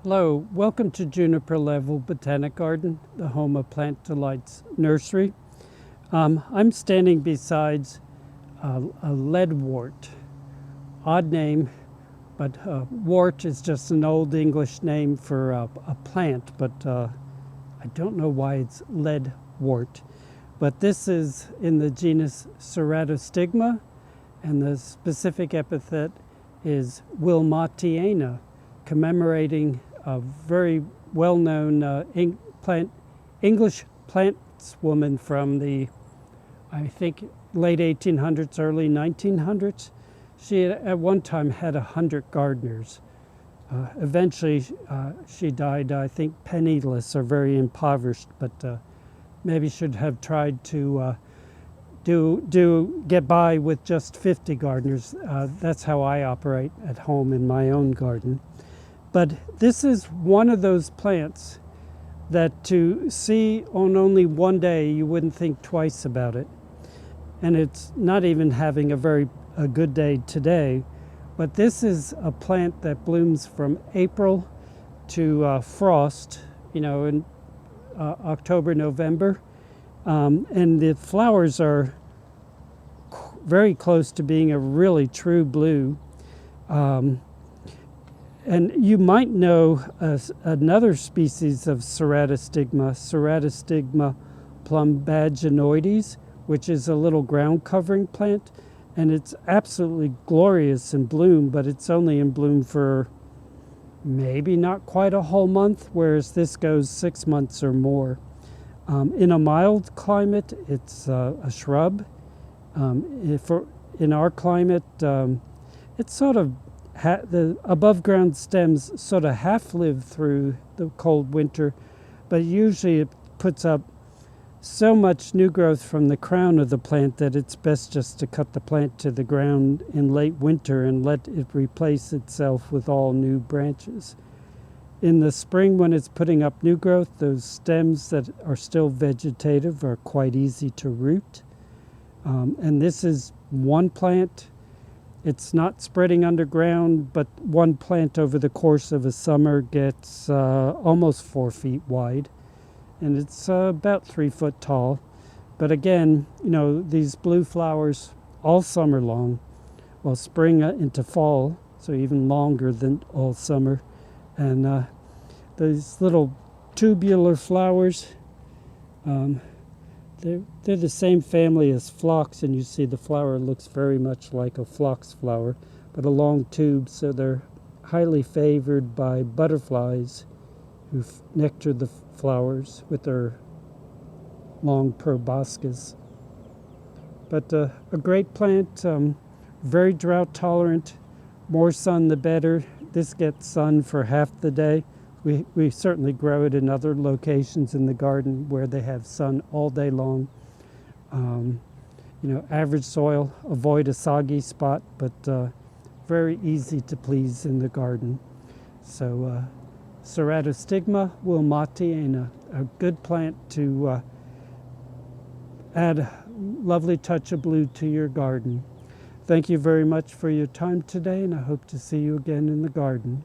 Hello, welcome to Juniper Level Botanic Garden, the home of Plant Delights Nursery. I'm standing beside a leadwort. Odd name, but wort is just an old English name for a plant, but I don't know why it's leadwort. But this is in the genus Ceratostigma, and the specific epithet is willmottianum, commemorating a very well-known English plantswoman from the, I think, late 1800s, early 1900s. She at one time had 100 gardeners. Eventually, she died, I think, penniless or very impoverished, but maybe should have tried to get by with just 50 gardeners. That's how I operate at home in my own garden. But this is one of those plants that to see on only one day, you wouldn't think twice about it. And it's not even having a good day today, but this is a plant that blooms from April to frost, in October, November. And the flowers are very close to being a really true blue. And you might know another species of Ceratostigma, Ceratostigma plumbaginoides, which is a little ground covering plant. And it's absolutely glorious in bloom, but it's only in bloom for maybe not quite a whole month, whereas this goes 6 months or more. In a mild climate, it's a shrub. In our climate, it's sort of the above ground stems sort of half live through the cold winter, but usually it puts up so much new growth from the crown of the plant that it's best just to cut the plant to the ground in late winter and let it replace itself with all new branches. In the spring, when it's putting up new growth, those stems that are still vegetative are quite easy to root. And this is one plant. It's not spreading underground, but one plant over the course of a summer gets almost 4 feet wide, and it's about 3 foot tall. But again, these blue flowers all summer long, well, spring into fall, so even longer than all summer. And these little tubular flowers, they're the same family as phlox, and you see the flower looks very much like a phlox flower, but a long tube, so they're highly favored by butterflies who nectar the flowers with their long proboscis. But a great plant, very drought tolerant, more sun the better. This gets sun for half the day. We certainly grow it in other locations in the garden where they have sun all day long. Average soil, avoid a soggy spot, but very easy to please in the garden. So Ceratostigma willmottianum, a good plant to add a lovely touch of blue to your garden. Thank you very much for your time today, and I hope to see you again in the garden.